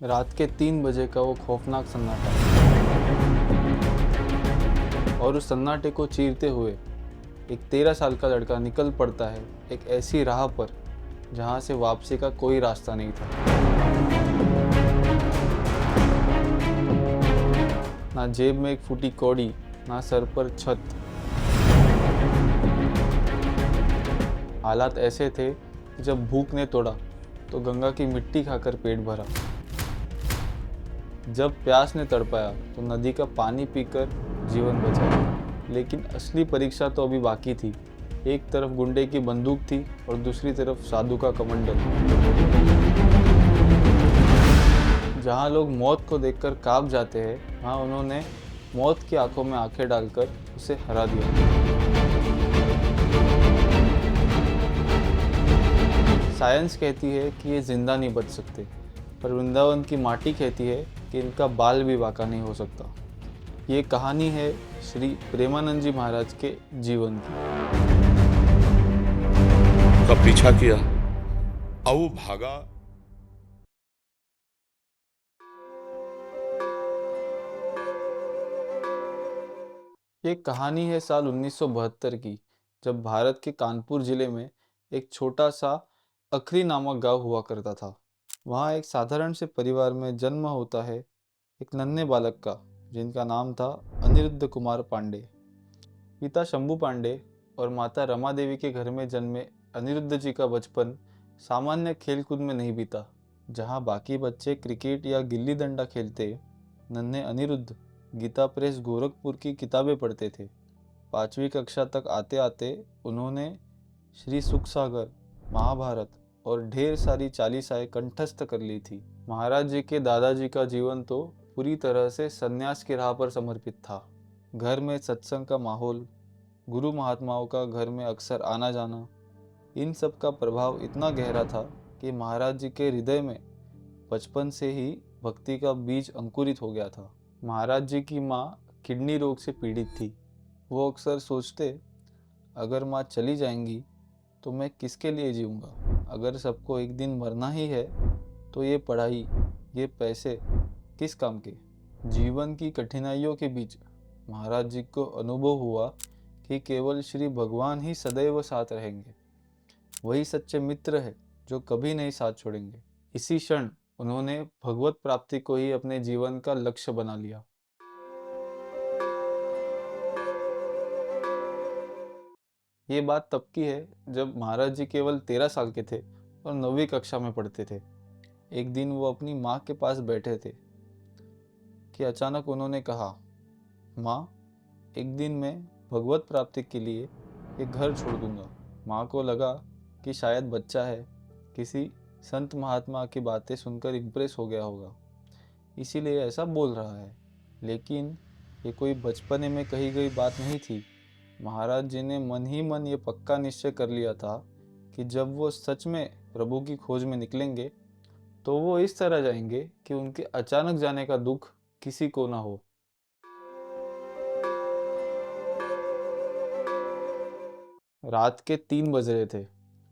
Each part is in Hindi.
रात के 3 बजे का वो खौफनाक सन्नाटा, और उस सन्नाटे को चीरते हुए एक 13 साल का लड़का निकल पड़ता है एक ऐसी राह पर जहाँ से वापसी का कोई रास्ता नहीं था। ना जेब में एक फूटी कौड़ी, ना सर पर छत। हालात ऐसे थे कि जब भूख ने तोड़ा तो गंगा की मिट्टी खाकर पेट भरा, जब प्यास ने तड़पाया तो नदी का पानी पीकर जीवन बचाया। लेकिन असली परीक्षा तो अभी बाकी थी। एक तरफ गुंडे की बंदूक थी और दूसरी तरफ साधु का कमंडल। जहाँ लोग मौत को देखकर कांप जाते हैं, वहाँ उन्होंने मौत की आंखों में आंखें डालकर उसे हरा दिया। साइंस कहती है कि ये जिंदा नहीं बच सकते, पर वृंदावन की माटी कहती है कि इनका बाल भी बांका नहीं हो सकता। ये कहानी है श्री प्रेमानंद जी महाराज के जीवन की। का पीछा किया और वो भागा। ये कहानी है साल 1972 की, जब भारत के कानपुर जिले में एक छोटा सा अखरी नामक गांव हुआ करता था। वहाँ एक साधारण से परिवार में जन्म होता है एक नन्हे बालक का, जिनका नाम था अनिरुद्ध कुमार पांडे। पिता शंभू पांडे और माता रमा देवी के घर में जन्मे अनिरुद्ध जी का बचपन सामान्य खेलकूद में नहीं बीता। जहाँ बाकी बच्चे क्रिकेट या गिल्ली डंडा खेलते, नन्हे अनिरुद्ध गीता प्रेस गोरखपुर की किताबें पढ़ते थे। 5वीं कक्षा तक आते आते उन्होंने श्री सुखसागर, महाभारत और ढेर सारी चालीसाएं कंठस्थ कर ली थी। महाराज जी के दादाजी का जीवन तो पूरी तरह से सन्यास की राह पर समर्पित था। घर में सत्संग का माहौल, गुरु महात्माओं का घर में अक्सर आना जाना, इन सब का प्रभाव इतना गहरा था कि महाराज जी के हृदय में बचपन से ही भक्ति का बीज अंकुरित हो गया था। महाराज जी की माँ किडनी रोग से पीड़ित थी। वो अक्सर सोचते, अगर माँ चली जाएंगी तो मैं किसके लिए जीऊँगा। अगर सबको एक दिन मरना ही है तो ये पढ़ाई, ये पैसे किस काम के। जीवन की कठिनाइयों के बीच महाराज जी को अनुभव हुआ कि केवल श्री भगवान ही सदैव साथ रहेंगे। वही सच्चे मित्र है जो कभी नहीं साथ छोड़ेंगे। इसी क्षण उन्होंने भगवत प्राप्ति को ही अपने जीवन का लक्ष्य बना लिया। ये बात तब की है जब महाराज जी केवल 13 साल के थे और 9वीं कक्षा में पढ़ते थे। एक दिन वो अपनी माँ के पास बैठे थे कि अचानक उन्होंने कहा, माँ, एक दिन मैं भगवत प्राप्ति के लिए ये घर छोड़ दूंगा। माँ को लगा कि शायद बच्चा है, किसी संत महात्मा की बातें सुनकर इम्प्रेस हो गया होगा, इसीलिए ऐसा बोल रहा है। लेकिन ये कोई बचपने में कही गई बात नहीं थी। महाराज जी ने मन ही मन ये पक्का निश्चय कर लिया था कि जब वो सच में प्रभु की खोज में निकलेंगे तो वो इस तरह जाएंगे कि उनके अचानक जाने का दुख किसी को ना हो। रात के 3 बज रहे थे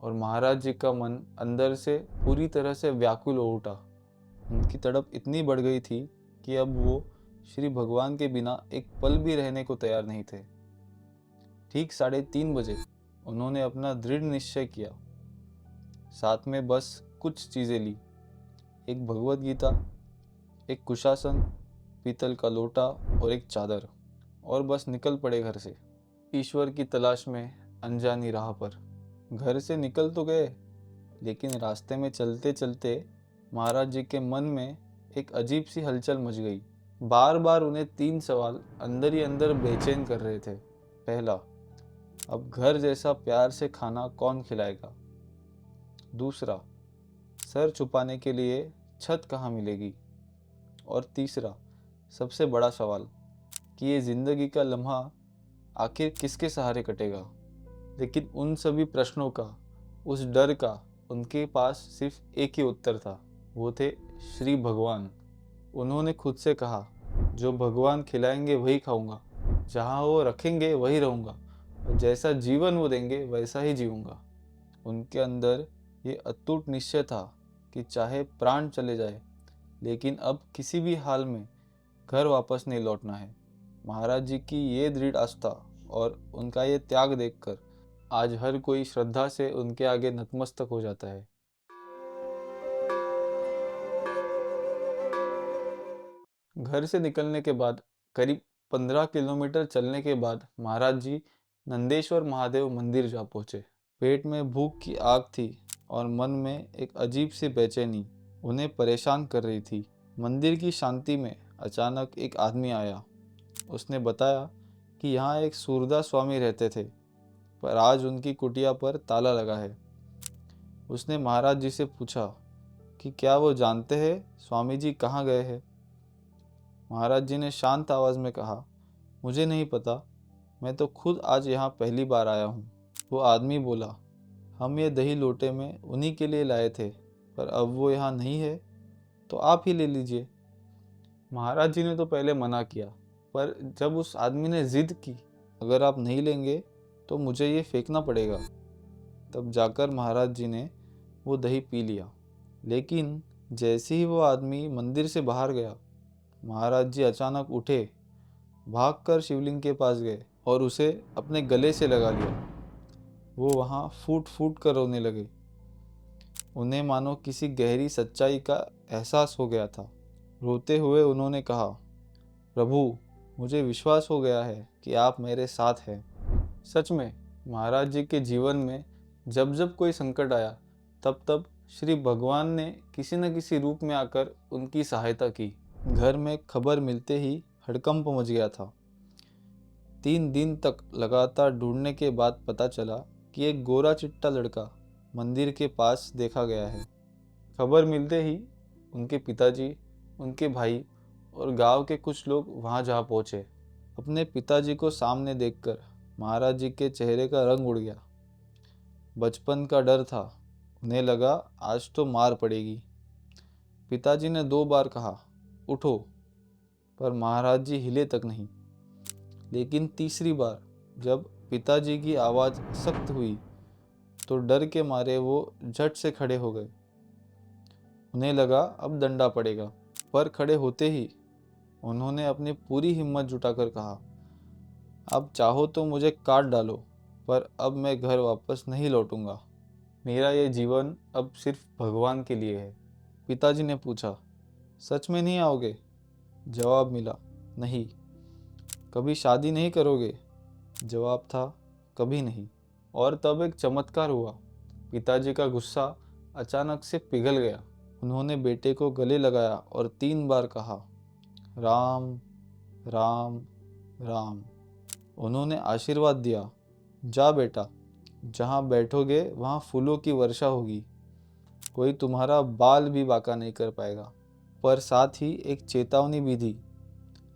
और महाराज जी का मन अंदर से पूरी तरह से व्याकुल हो उठा। उनकी तड़प इतनी बढ़ गई थी कि अब वो श्री भगवान के बिना एक पल भी रहने को तैयार नहीं थे। ठीक 3:30 बजे उन्होंने अपना दृढ़ निश्चय किया। साथ में बस कुछ चीज़ें ली, एक भगवत गीता, एक कुशासन, पीतल का लोटा और एक चादर, और बस निकल पड़े घर से, ईश्वर की तलाश में अनजानी राह पर। घर से निकल तो गए, लेकिन रास्ते में चलते चलते महाराज जी के मन में एक अजीब सी हलचल मच गई। बार बार उन्हें 3 सवाल अंदर ही अंदर बेचैन कर रहे थे। पहला, अब घर जैसा प्यार से खाना कौन खिलाएगा। दूसरा, सर छुपाने के लिए छत कहाँ मिलेगी। और तीसरा, सबसे बड़ा सवाल, कि ये जिंदगी का लम्हा आखिर किसके सहारे कटेगा। लेकिन उन सभी प्रश्नों का, उस डर का, उनके पास सिर्फ एक ही उत्तर था, वो थे श्री भगवान। उन्होंने खुद से कहा, जो भगवान खिलाएंगे वही खाऊंगा, जहाँ वो रखेंगे वही रहूँगा, और जैसा जीवन वो देंगे वैसा ही जीऊँगा। उनके अंदर ये अटूट निश्चय था कि चाहे प्राण चले जाए, लेकिन अब किसी भी हाल में घर वापस नहीं लौटना है। महाराज जी की ये दृढ़ आस्था और उनका ये त्याग देखकर आज हर कोई श्रद्धा से उनके आगे नतमस्तक हो जाता है। घर से निकलने के बाद करीब 15 किलोमीटर चलने के बाद महाराज जी नंदेश्वर महादेव मंदिर जा पहुंचे। पेट में भूख की आग थी और मन में एक अजीब सी बेचैनी उन्हें परेशान कर रही थी। मंदिर की शांति में अचानक एक आदमी आया। उसने बताया कि यहाँ एक सूरदास स्वामी रहते थे, पर आज उनकी कुटिया पर ताला लगा है। उसने महाराज जी से पूछा कि क्या वो जानते हैं स्वामी जी कहाँ गए हैं। महाराज जी ने शांत आवाज में कहा, मुझे नहीं पता, मैं तो खुद आज यहाँ पहली बार आया हूँ। वो आदमी बोला, हम ये दही लोटे में उन्हीं के लिए लाए थे, पर अब वो यहाँ नहीं है तो आप ही ले लीजिए। महाराज जी ने तो पहले मना किया, पर जब उस आदमी ने जिद की, अगर आप नहीं लेंगे तो मुझे ये फेंकना पड़ेगा, तब जाकर महाराज जी ने वो दही पी लिया। लेकिन जैसे ही वो आदमी मंदिर से बाहर गया, महाराज जी अचानक उठे, भागकर शिवलिंग के पास गए और उसे अपने गले से लगा लिया। वो वहाँ फूट फूट कर रोने लगे। उन्हें मानो किसी गहरी सच्चाई का एहसास हो गया था। रोते हुए उन्होंने कहा, प्रभु, मुझे विश्वास हो गया है कि आप मेरे साथ हैं। सच में महाराज जी के जीवन में जब जब कोई संकट आया, तब तब श्री भगवान ने किसी न किसी रूप में आकर उनकी सहायता की। घर में खबर मिलते ही हड़कंप मच गया था। 3 दिन तक लगातार ढूंढने के बाद पता चला कि एक गोरा चिट्टा लड़का मंदिर के पास देखा गया है। खबर मिलते ही उनके पिताजी, उनके भाई और गांव के कुछ लोग वहां जा पहुंचे। अपने पिताजी को सामने देखकर महाराज जी के चेहरे का रंग उड़ गया। बचपन का डर था, उन्हें लगा आज तो मार पड़ेगी। पिताजी ने 2 बार कहा, उठो, पर महाराज जी हिले तक नहीं। लेकिन तीसरी बार जब पिताजी की आवाज़ सख्त हुई तो डर के मारे वो झट से खड़े हो गए। उन्हें लगा अब डंडा पड़ेगा, पर खड़े होते ही उन्होंने अपनी पूरी हिम्मत जुटाकर कहा, अब चाहो तो मुझे काट डालो, पर अब मैं घर वापस नहीं लौटूंगा। मेरा ये जीवन अब सिर्फ भगवान के लिए है। पिताजी ने पूछा, सच में नहीं आओगे? जवाब मिला, नहीं। कभी शादी नहीं करोगे? जवाब था, कभी नहीं। और तब एक चमत्कार हुआ। पिताजी का गुस्सा अचानक से पिघल गया। उन्होंने बेटे को गले लगाया और 3 बार कहा, राम राम राम। उन्होंने आशीर्वाद दिया, जा बेटा, जहाँ बैठोगे वहाँ फूलों की वर्षा होगी, कोई तुम्हारा बाल भी बांका नहीं कर पाएगा। पर साथ ही एक चेतावनी भी दी,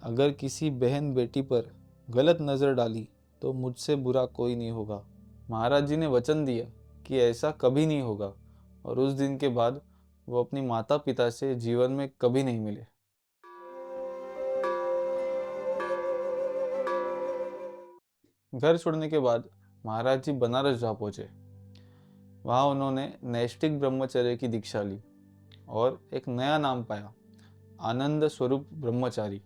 अगर किसी बहन बेटी पर गलत नज़र डाली तो मुझसे बुरा कोई नहीं होगा। महाराज जी ने वचन दिया कि ऐसा कभी नहीं होगा, और उस दिन के बाद वो अपनी माता पिता से जीवन में कभी नहीं मिले। घर छोड़ने के बाद महाराज जी बनारस जा पहुंचे। वहाँ उन्होंने नैष्ठिक ब्रह्मचर्य की दीक्षा ली और एक नया नाम पाया, आनंद स्वरूप ब्रह्मचारी।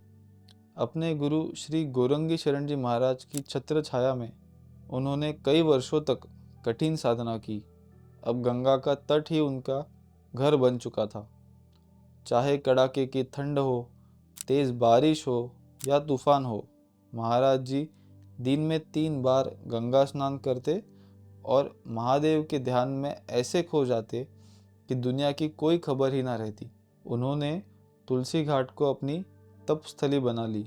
अपने गुरु श्री गौरंगी शरण जी महाराज की छत्र छाया में उन्होंने कई वर्षों तक कठिन साधना की। अब गंगा का तट ही उनका घर बन चुका था। चाहे कड़ाके की ठंड हो, तेज़ बारिश हो या तूफान हो, महाराज जी दिन में 3 बार गंगा स्नान करते और महादेव के ध्यान में ऐसे खो जाते कि दुनिया की कोई खबर ही ना रहती। उन्होंने तुलसी घाट को अपनी तपस्थली बना ली।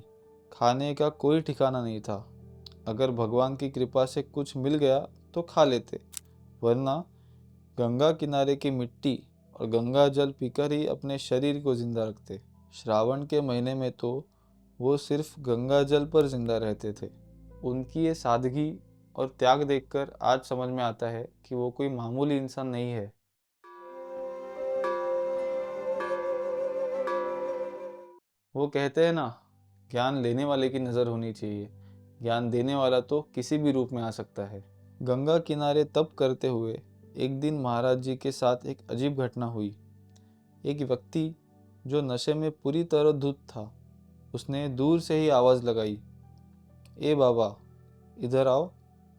खाने का कोई ठिकाना नहीं था। अगर भगवान की कृपा से कुछ मिल गया तो खा लेते, वरना गंगा किनारे की मिट्टी और गंगा जल पीकर ही अपने शरीर को जिंदा रखते। श्रावण के महीने में तो वो सिर्फ गंगा जल पर जिंदा रहते थे। उनकी ये सादगी और त्याग देखकर आज समझ में आता है कि वो कोई मामूली इंसान नहीं है। वो कहते हैं ना, ज्ञान लेने वाले की नज़र होनी चाहिए, ज्ञान देने वाला तो किसी भी रूप में आ सकता है। गंगा किनारे तप करते हुए एक दिन महाराज जी के साथ एक अजीब घटना हुई। एक व्यक्ति जो नशे में पूरी तरह धुत था, उसने दूर से ही आवाज़ लगाई, ए बाबा, इधर आओ।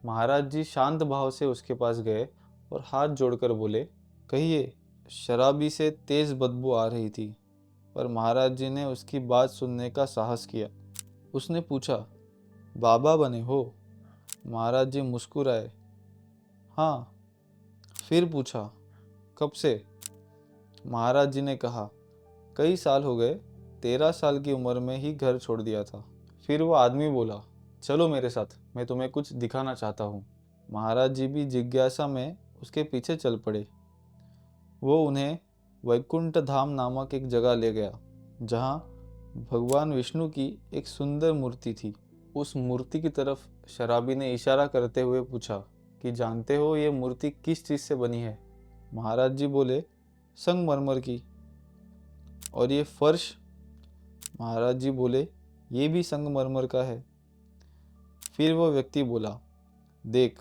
महाराज जी शांत भाव से उसके पास गए और हाथ जोड़कर बोले, कहिए। शराबी से तेज बदबू आ रही थी, पर महाराज जी ने उसकी बात सुनने का साहस किया। उसने पूछा, बाबा बने हो? महाराज जी मुस्कुराए, हाँ। फिर पूछा, कब से? महाराज जी ने कहा, कई साल हो गए, 13 साल की उम्र में ही घर छोड़ दिया था। फिर वो आदमी बोला, चलो मेरे साथ, मैं तुम्हें कुछ दिखाना चाहता हूँ। महाराज जी भी जिज्ञासा में उसके पीछे चल पड़े। वो उन्हें वैकुंठ धाम नामक एक जगह ले गया, जहाँ भगवान विष्णु की एक सुंदर मूर्ति थी। उस मूर्ति की तरफ शराबी ने इशारा करते हुए पूछा कि जानते हो ये मूर्ति किस चीज़ से बनी है? महाराज जी बोले, संगमरमर की। और ये फर्श? महाराज जी बोले, ये भी संगमरमर का है। फिर वो व्यक्ति बोला, देख,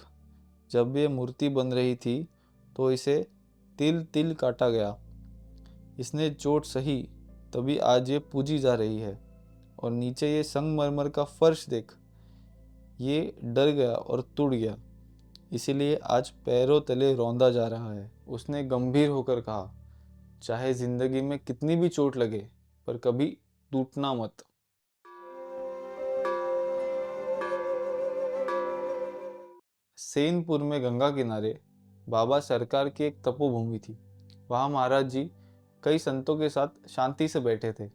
जब ये मूर्ति बन रही थी तो इसे तिल तिल काटा गया। इसने चोट सही, तभी आज ये पूजी जा रही है। और नीचे ये संगमरमर का फर्श देख, ये डर गया और टूट गया, इसीलिए आज पैरों तले रौंदा जा रहा है। उसने गंभीर होकर कहा, चाहे जिंदगी में कितनी भी चोट लगे, पर कभी टूटना मत। सेनपुर में गंगा किनारे बाबा सरकार की एक तपोभूमि थी। वहाँ महाराज जी कई संतों के साथ शांति से बैठे थे।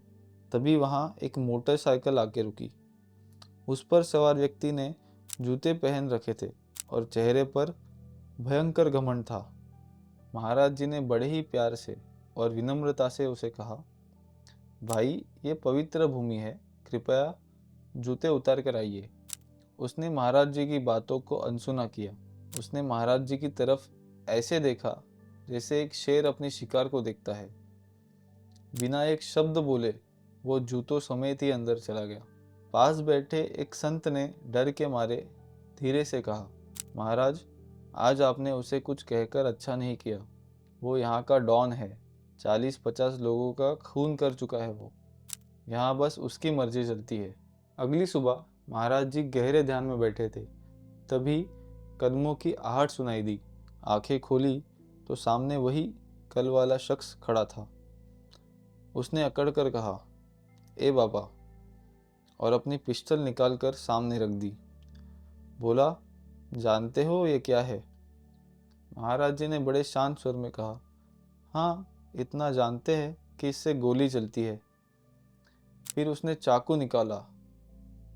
तभी वहाँ एक मोटरसाइकिल आके रुकी। उस पर सवार व्यक्ति ने जूते पहन रखे थे और चेहरे पर भयंकर घमंड था। महाराज जी ने बड़े ही प्यार से और विनम्रता से उसे कहा, भाई, ये पवित्र भूमि है, कृपया जूते उतार कर आइए। उसने महाराज जी की बातों को अनसुना किया। उसने महाराज जी की तरफ ऐसे देखा जैसे एक शेर अपने शिकार को देखता है। बिना एक शब्द बोले वो जूतों समेत ही अंदर चला गया। पास बैठे एक संत ने डर के मारे धीरे से कहा, महाराज, आज आपने उसे कुछ कहकर अच्छा नहीं किया। वो यहाँ का डॉन है, 40-50 लोगों का खून कर चुका है वो। यहाँ बस उसकी मर्जी चलती है। अगली सुबह महाराज जी गहरे ध्यान में बैठे थे। तभी कदमों की आहट सुनाई दी। आंखें खोली तो सामने वही कल वाला शख्स खड़ा था। उसने अकड़ कर कहा, ए बाबा, और अपनी पिस्टल निकालकर सामने रख दी। बोला, जानते हो ये क्या है? महाराज जी ने बड़े शांत स्वर में कहा, हाँ, इतना जानते हैं कि इससे गोली चलती है। फिर उसने चाकू निकाला।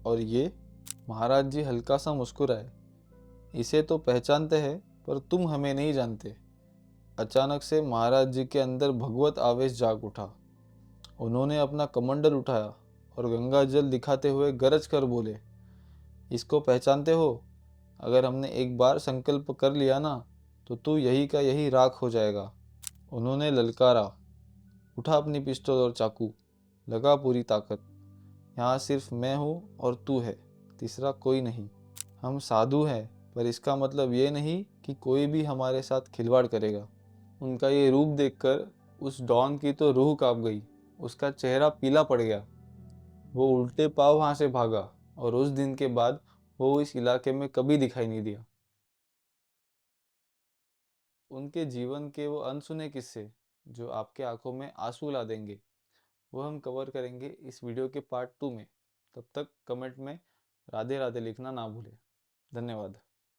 और ये? महाराज जी हल्का सा मुस्कुराए, इसे तो पहचानते हैं, पर तुम हमें नहीं जानते। अचानक से महाराज जी के अंदर भगवत आवेश जाग उठा। उन्होंने अपना कमंडल उठाया और गंगा जल दिखाते हुए गरज कर बोले, इसको पहचानते हो? अगर हमने एक बार संकल्प कर लिया ना, तो तू यही का यही राख हो जाएगा। उन्होंने ललकारा, उठा अपनी पिस्तौल और चाकू, लगा पूरी ताकत। यहाँ सिर्फ मैं हूँ और तू है, तीसरा कोई नहीं। हम साधु हैं, पर इसका मतलब ये नहीं कि कोई भी हमारे साथ खिलवाड़ करेगा। उनका ये रूप देखकर उस डॉन की तो रूह कांप गई। उसका चेहरा पीला पड़ गया। वो उल्टे पाँव वहाँ से भागा और उस दिन के बाद वो इस इलाके में कभी दिखाई नहीं दिया। उनके जीवन के वो अनसुने किस्से जो आपके आंखों में आंसू ला देंगे, वो हम कवर करेंगे इस वीडियो के पार्ट 2 में। तब तक कमेंट में राधे राधे लिखना ना भूलें। धन्यवाद।